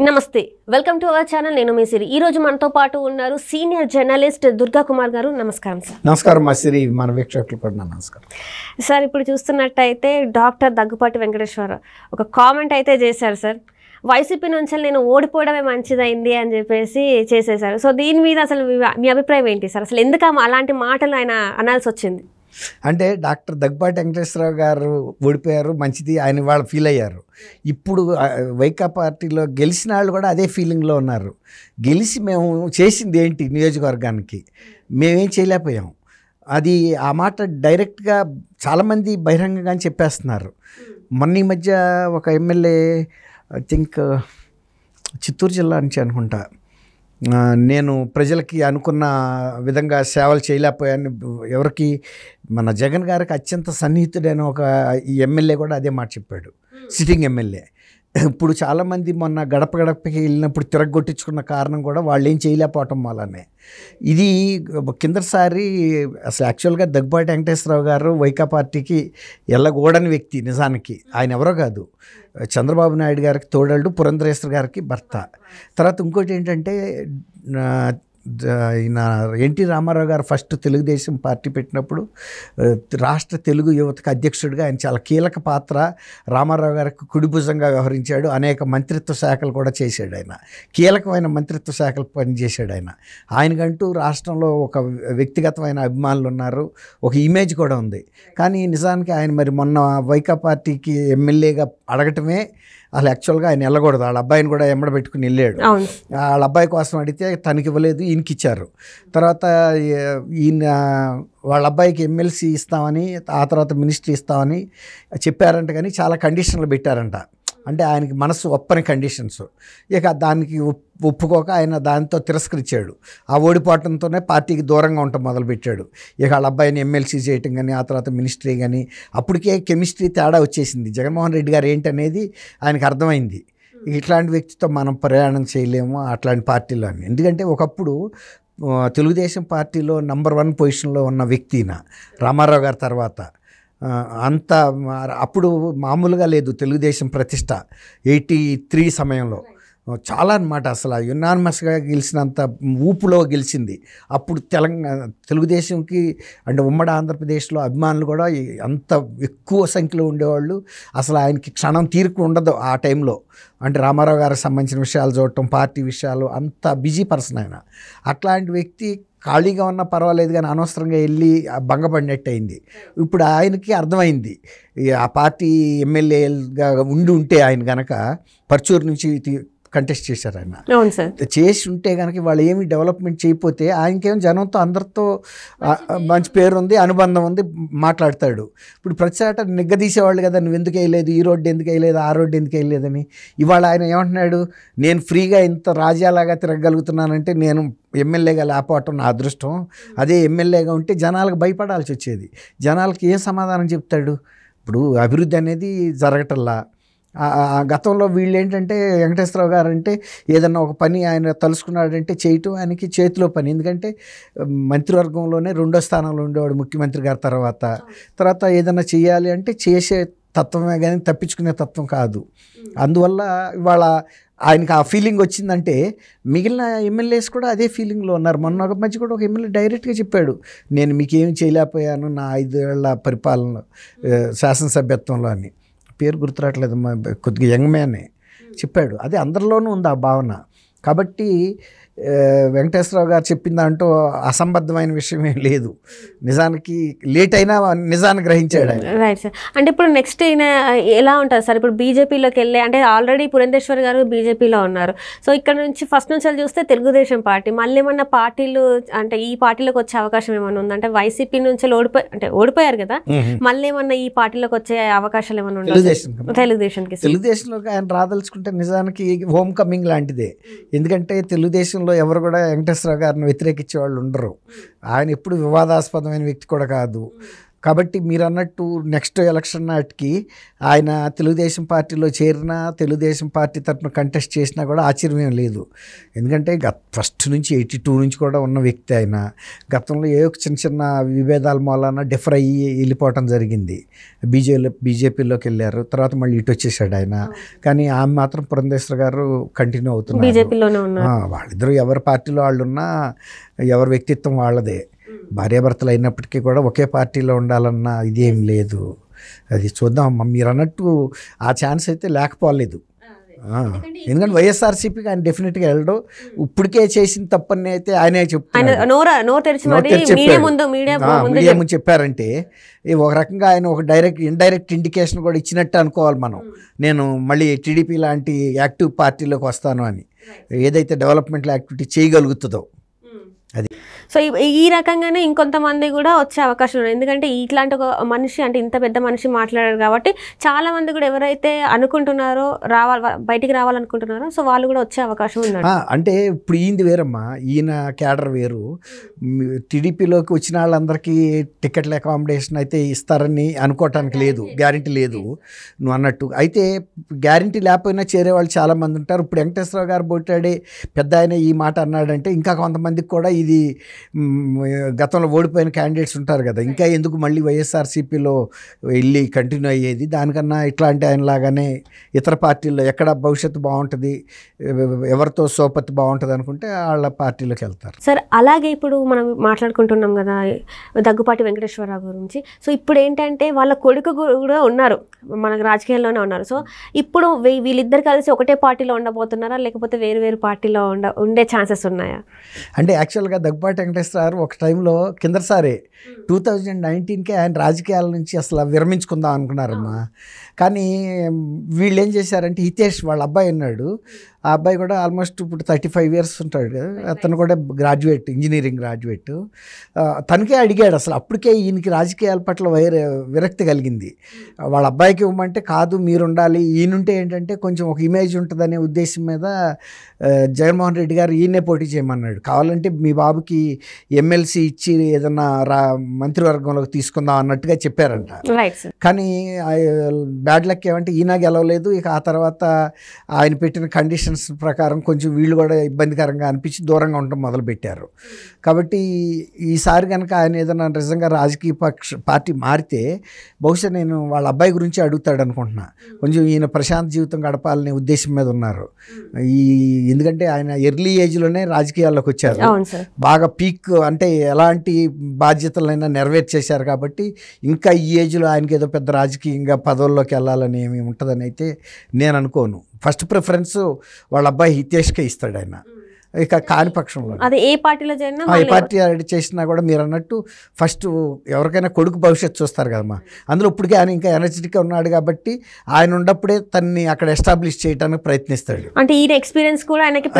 నమస్తే welcome to our channel నేను మీ సిరి ఈ రోజు మనతో పాటు ఉన్నారు సీనియర్ జర్నలిస్ట్ దుర్గా కుమార్ గారు నమస్కారం సార్ నమస్కారం మా సిరి మన వీక్షకులకు కూడా నమస్కారం సార్ ఇప్పుడు చూస్తున్నట్టయితే డాక్టర్ దగ్గుపాటి వెంకటేశ్వరరావు ఒక కామెంట్ అయితే చేశారు సార్ వైసీపీ నుంచి నేను ఓడిపోవడమే మంచిదైంది అని చెప్పేసి చేసేశారు సో దీని మీద అసలు మీ అభిప్రాయం ఏంటి సార్ అసలు ఎందుకు అలాంటి మాటలు ఆయన అనాల్సి వచ్చింది అంటే డాక్టర్ దగ్గుపాటి వెంకటేశ్వరరావు గారు ఓడిపోయారు మంచిది ఆయన వాళ్ళు ఫీల్ అయ్యారు ఇప్పుడు వైకా పార్టీలో గెలిచిన వాళ్ళు కూడా అదే ఫీలింగ్లో ఉన్నారు గెలిచి మేము చేసింది ఏంటి నియోజకవర్గానికి మేమేం చేయలేకపోయాం అది ఆ మాట డైరెక్ట్గా చాలామంది బహిరంగంగా చెప్పేస్తున్నారు మొన్న ఈ మధ్య ఒక ఎమ్మెల్యే ఐ థింక్ చిత్తూరు జిల్లా నుంచి అనుకుంటా నేను ప్రజలకి అనుకున్న విధంగా సేవలు చేయలేకపోయాను ఎవరికి మన జగన్ గారికి అత్యంత సన్నిహితుడైన ఒక ఈ ఎమ్మెల్యే కూడా అదే మాట చెప్పాడు సిట్టింగ్ ఎమ్మెల్యే ఇప్పుడు చాలామంది మొన్న గడప గడపకి వెళ్ళినప్పుడు తిరగొట్టించుకున్న కారణం కూడా వాళ్ళు ఏం చేయలేకపోవటం వల్లనే ఇది కిందసారి అసలు యాక్చువల్గా దగ్గుపాటి వెంకటేశ్వరరావు గారు వైకా పార్టీకి ఎల్లగూడని వ్యక్తి నిజానికి ఆయన ఎవరో కాదు చంద్రబాబు నాయుడు గారికి తోడళ్ళు పురంధరేశ్వర్ గారికి భర్త తర్వాత ఇంకోటి ఏంటంటే ఈయన ఎన్టీ రామారావు గారు ఫస్ట్ తెలుగుదేశం పార్టీ పెట్టినప్పుడు రాష్ట్ర తెలుగు యువతకు అధ్యక్షుడిగా ఆయన చాలా కీలక పాత్ర రామారావు గారికి కుడిభుజంగా వ్యవహరించాడు అనేక మంత్రిత్వ శాఖలు కూడా చేశాడు ఆయన కీలకమైన మంత్రిత్వ శాఖలు పనిచేశాడు ఆయనకంటూ రాష్ట్రంలో ఒక వ్యక్తిగతమైన అభిమానులు ఉన్నారు ఒక ఇమేజ్ కూడా ఉంది కానీ నిజానికి ఆయన మరి మొన్న వైకా పార్టీకి ఎమ్మెల్యేగా అడగటమే అసలు యాక్చువల్గా ఆయన వెళ్ళకూడదు వాళ్ళ అబ్బాయిని కూడా పెట్టుకుని వెళ్ళాడు వాళ్ళ అబ్బాయి కోసం అడిగితే తనకి ఇవ్వలేదు ఈయనకి ఇచ్చారు తర్వాత ఈయన వాళ్ళ అబ్బాయికి ఎమ్మెల్సీ ఇస్తామని ఆ తర్వాత మినిస్ట్రీ ఇస్తామని చెప్పారంట కానీ చాలా కండిషన్లు పెట్టారంట అంటే ఆయనకి మనసు ఒప్పని కండిషన్స్ ఇక దానికి ఒప్పుకోక ఆయన దాంతో తిరస్కరించాడు ఆ ఓడిపోవటంతోనే పార్టీకి దూరంగా ఉండటం మొదలుపెట్టాడు ఇక వాళ్ళ అబ్బాయిని ఎమ్మెల్సీ చేయటం కానీ ఆ తర్వాత మినిస్ట్రీ కానీ అప్పటికే కెమిస్ట్రీ తేడా వచ్చేసింది జగన్మోహన్ రెడ్డి గారు ఏంటనేది ఆయనకు అర్థమైంది ఇట్లాంటి వ్యక్తితో మనం ప్రయాణం చేయలేము అట్లాంటి పార్టీలో అని ఎందుకంటే ఒకప్పుడు తెలుగుదేశం పార్టీలో నంబర్ 1 పొజిషన్లో ఉన్న వ్యక్తిన రామారావు గారి తర్వాత అంత అప్పుడు మామూలుగా లేదు తెలుగుదేశం ప్రతిష్ట 83 సమయంలో చాలా అన్నమాట అసలు యునానిమస్గా గెలిచినంత ఊపులో గెలిచింది అప్పుడు తెలుగుదేశంకి అంటే ఉమ్మడి ఆంధ్రప్రదేశ్లో అభిమానులు కూడా అంత ఎక్కువ సంఖ్యలో ఉండేవాళ్ళు అసలు ఆయనకి క్షణం తీరిక ఉండదు ఆ టైంలో అంటే రామారావు గారికి సంబంధించిన విషయాలు చూడటం పార్టీ విషయాలు అంత బిజీ పర్సన్ ఆయన అట్లాంటి వ్యక్తి ఖాళీగా ఉన్నా పర్వాలేదు కానీ అనవసరంగా వెళ్ళి భంగపడినట్టు అయింది ఇప్పుడు ఆయనకి అర్థమైంది ఆ పార్టీ ఎమ్మెల్యేగా ఉంటే ఆయన కనుక పర్చూరు నుంచి కంటెస్ట్ చేశారు ఆయన చేసి ఉంటే కనుక వాళ్ళు ఏమి డెవలప్మెంట్ చేయకపోతే ఆయనకేమో జనంతో అందరితో మంచి పేరు ఉంది అనుబంధం ఉంది మాట్లాడతాడు ఇప్పుడు ప్రతిసాట నిగ్గదీసేవాళ్ళు కదా నువ్వు ఎందుకు వేయలేదు ఈ రోడ్డు ఎందుకు వేయలేదు ఆ రోడ్డు ఎందుకు వేయలేదని ఇవాళ ఆయన ఏమంటున్నాడు నేను ఫ్రీగా ఇంత రాజ్యాలాగా తిరగలుగుతున్నానంటే నేను ఎమ్మెల్యేగా లేకపోవటం నా అదృష్టం అదే ఎమ్మెల్యేగా ఉంటే జనాలకు భయపడాల్సి వచ్చేది జనాలకి ఏ సమాధానం చెప్తాడు ఇప్పుడు అభివృద్ధి అనేది జరగటంలా గతంలో వీళ్ళు ఏంటంటే వెంకటేశ్వరరావు గారు అంటే ఏదన్నా ఒక పని ఆయన తలుసుకున్నాడంటే చేయటం ఆయనకి చేతిలో పని ఎందుకంటే మంత్రివర్గంలోనే 2వ స్థానంలో ఉండేవాడు ముఖ్యమంత్రి గారి తర్వాత ఏదన్నా చేయాలి అంటే చేసే తత్వమే కానీ తప్పించుకునే తత్వం కాదు అందువల్ల ఇవాళ ఆయనకి ఆ ఫీలింగ్ వచ్చిందంటే మిగిలిన ఎమ్మెల్యేస్ కూడా అదే ఫీలింగ్లో ఉన్నారు మొన్న ఒక మధ్య కూడా ఒక ఎమ్మెల్యే డైరెక్ట్గా చెప్పాడు నేను మీకేం చేయలేకపోయాను నా 5 ఏళ్ల పరిపాలన శాసనసభ్యత్వంలో అని పేరు గుర్తురావట్లేదు కొద్దిగా యంగ్ మ్యానే చెప్పాడు అదే అందరిలోనూ ఉంది ఆ భావన కాబట్టి వెంకటేశ్వరరావు గారు చెప్పిన దాంట్లో అసంబద్ధమైన విషయమే లేదు నిజానికి లేట్ అయినా నిజాన్ని గ్రహించాడు ఆయన రైట్ సార్ అంటే ఇప్పుడు నెక్స్ట్ ఈయన ఎలా ఉంటుంది సార్ ఇప్పుడు బీజేపీలోకి వెళ్ళే అంటే ఆల్రెడీ పురంధేశ్వర్ గారు బీజేపీలో ఉన్నారు సో ఇక్కడ నుంచి ఫస్ట్ నుంచి చూస్తే తెలుగుదేశం పార్టీ మళ్ళీ ఏమన్నా పార్టీలు అంటే ఈ పార్టీలోకి వచ్చే అవకాశం ఏమైనా ఉందా అంటే వైసీపీ నుంచి ఓడిపోయారు కదా మళ్ళీ ఏమన్నా ఈ పార్టీలోకి వచ్చే అవకాశాలు ఏమైనా ఉన్నాయి తెలుగుదేశంలోకి ఆయన రాదలుచుకుంటే నిజానికి హోమ్ కమింగ్ లాంటిదే ఎందుకంటే తెలుగుదేశంలో ఎవరు కూడా వెంకటేశ్వరరావు గారిని వ్యతిరేకించే వాళ్ళు ఉండరు ఆయన ఎప్పుడు వివాదాస్పదమైన వ్యక్తి కూడా కాదు కాబట్టి మీరు అన్నట్టు నెక్స్ట్ ఎలక్షన్ నాటికి ఆయన తెలుగుదేశం పార్టీలో చేరినా తెలుగుదేశం పార్టీ తరఫున కంటెస్ట్ చేసినా కూడా ఆశ్చర్యం లేదు. ఎందుకంటే ఫస్ట్ నుంచి 82 నుంచి కూడా ఉన్న వ్యక్తి ఆయన. గతంలో ఏ చిన్న చిన్న విభేదాల మూలాన డిఫర్ అయ్యి వెళ్ళిపోవటం జరిగింది. బీజేపీలోకి వెళ్ళారు, తర్వాత మళ్ళీ ఇటు వచ్చేసాడు ఆయన. కానీ ఆమె మాత్రం పురంధేశ్వరి గారు కంటిన్యూ అవుతున్నారు. బీజేపీలోనే ఉన్నారు. వాళ్ళిద్దరూ ఎవరి పార్టీలో వాళ్ళు ఉన్నా ఎవరి వ్యక్తిత్వం వాళ్ళదే. భార్యాభర్తలు అయినప్పటికీ కూడా ఒకే పార్టీలో ఉండాలన్న ఇదేం లేదు. అది చూద్దాం. మీరు అన్నట్టు ఆ ఛాన్స్ అయితే లేకపోలేదు. ఎందుకంటే వైఎస్ఆర్సీపీకి ఆయన డెఫినెట్గా వెళ్ళడు. ఇప్పటికే చేసిన తప్పని అయితే ఆయనే చెప్తారు. మీడియా ముందు చెప్పారంటే ఒక రకంగా ఆయన ఒక ఇండైరెక్ట్ ఇండికేషన్ కూడా ఇచ్చినట్టు అనుకోవాలి మనం. నేను మళ్ళీ టీడీపీ లాంటి యాక్టివ్ పార్టీలోకి వస్తాను అని, ఏదైతే డెవలప్మెంట్ యాక్టివిటీ చేయగలుగుతుందో అది. సో ఈ రకంగానే ఇంకొంతమంది కూడా వచ్చే అవకాశం ఉంది. ఎందుకంటే ఇట్లాంటి ఒక మనిషి, అంటే ఇంత పెద్ద మనిషి మాట్లాడారు కాబట్టి చాలా మంది కూడా ఎవరైతే అనుకుంటున్నారో బయటికి రావాలనుకుంటున్నారో సో వాళ్ళు కూడా వచ్చే అవకాశం ఉంది. అంటే ఇప్పుడు ఈయనది వేరమ్మా, ఈయన క్యాడర్ వేరు. టీడీపీలోకి వచ్చిన వాళ్ళందరికీ టికెట్ల అకామిడేషన్ అయితే ఇస్తారని అనుకోవటానికి లేదు, గ్యారంటీ లేదు నువ్వు అన్నట్టు. అయితే గ్యారంటీ లేకపోయినా చేరే వాళ్ళు చాలామంది ఉంటారు. ఇప్పుడు వెంకటేశ్వరరావు గారు పోటాడే పెద్ద ఆయన ఈ మాట అన్నాడంటే ఇంకా కొంతమందికి కూడా ఇది గతంలో ఓడిపోయిన క్యాండిడేట్స్ ఉంటారు కదా, ఇంకా ఎందుకు మళ్ళీ వైఎస్ఆర్సీపీలో వెళ్ళి కంటిన్యూ అయ్యేది, దానికన్నా ఇట్లాంటి ఆయనలాగానే ఇతర పార్టీల్లో ఎక్కడ భవిష్యత్తు బాగుంటుంది, ఎవరితో సోపతి బాగుంటుంది అనుకుంటే వాళ్ళ పార్టీలోకి వెళ్తారు. సార్ అలాగే ఇప్పుడు మనం మాట్లాడుకుంటున్నాం కదా దగ్గుపాటి వెంకటేశ్వరరావు గురించి. సో ఇప్పుడు ఏంటంటే వాళ్ళ కొడుకు కూడా ఉన్నారు, మనకు రాజకీయాల్లోనే ఉన్నారు. సో ఇప్పుడు వీళ్ళిద్దరు కలిసి ఒకటే పార్టీలో ఉండబోతున్నారా, లేకపోతే వేరు వేరు పార్టీలో ఉండే ఛాన్సెస్ ఉన్నాయా? అంటే యాక్చువల్గా దగ్గుపాటి వెంకటేశ్వరరావు ఒక టైంలో కిందసారే 2019కే ఆయన రాజకీయాల నుంచి అసలు విరమించుకుందాం అనుకున్నారమ్మా. కానీ వీళ్ళు ఏం చేశారంటే హితేష్ వాళ్ళ అబ్బాయి ఉన్నాడు, ఆ అబ్బాయి కూడా ఆల్మోస్ట్ ఇప్పుడు 35 years ఉంటాడు కదా, అతను కూడా గ్రాడ్యుయేట్, ఇంజనీరింగ్ గ్రాడ్యుయేట్. తనకే అడిగాడు అసలు, అప్పటికే ఈయనకి రాజకీయాల పట్ల విరక్తి కలిగింది. వాళ్ళ అబ్బాయికి ఇవ్వమంటే కాదు మీరు ఉండాలి, ఈయనుంటే ఏంటంటే కొంచెం ఒక ఇమేజ్ ఉంటుందనే ఉద్దేశం మీద జగన్మోహన్ రెడ్డి గారు ఈయనే పోటీ చేయమన్నాడు. కావాలంటే మీ బాబుకి ఎమ్మెల్సీ ఇచ్చి ఏదన్నా మంత్రివర్గంలోకి తీసుకుందాం అన్నట్టుగా చెప్పారంట. కానీ బ్యాడ్ లక్ ఏమంటే ఈయన గెలవలేదు. ఇక ఆ తర్వాత ఆయన పెట్టిన కండిషన్స్ ప్రకారం కొంచెం వీళ్ళు కూడా ఇబ్బందికరంగా అనిపించి దూరంగా ఉండటం మొదలుపెట్టారు. కాబట్టి ఈసారి కనుక ఆయన ఏదైనా నిజంగా రాజకీయ పార్టీ మారితే బహుశా నేను వాళ్ళ అబ్బాయి గురించి అడుగుతాడు అనుకుంటున్నా. కొంచెం ఈయన ప్రశాంత్ జీవితం గడపాలనే ఉద్దేశం మీద ఉన్నారు. ఎందుకంటే ఆయన ఎర్లీ ఏజ్లోనే రాజకీయాల్లోకి వచ్చారు, బాగా పీక్, అంటే ఎలాంటి బాధ్యతలైనా నెరవేర్చేశారు. కాబట్టి ఇంకా ఈ ఏజ్లో ఆయనకి ఏదో పెద్ద రాజకీయంగా పదవుల్లోకి వెళ్ళాలని ఏమి ఉంటుందని అయితే నేను అనుకోను. ఫస్ట్ ప్రిఫరెన్స్ వాళ్ళ అబ్బాయి హితేష్కే ఇస్తాడు ఆయన. ఇక కాని పక్షంలో అది ఏ పార్టీలో చేరినా, ఏ పార్టీ చేసినా కూడా మీరు అన్నట్టు ఫస్ట్ ఎవరికైనా కొడుకు భవిష్యత్తు చూస్తారు కదమ్మా. అందులో ఇప్పటికే ఆయన ఇంకా ఎనర్జెటిక్గా ఉన్నాడు కాబట్టి ఆయన ఉన్నప్పుడే తన్ని అక్కడ ఎస్టాబ్లిష్ చేయడానికి ప్రయత్నిస్తాడు. అంటే ఈ ఎక్స్పీరియన్స్ కూడా ఆయనకి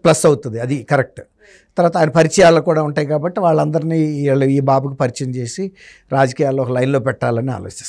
ప్లస్ అవుతుంది, అది కరెక్ట్. తర్వాత ఆయన పరిచయాలు కూడా ఉంటాయి కాబట్టి వాళ్ళందరినీ ఈ బాబుకి పరిచయం చేసి రాజకీయాల్లో ఒక లైన్లో పెట్టాలని ఆలోచిస్తారు.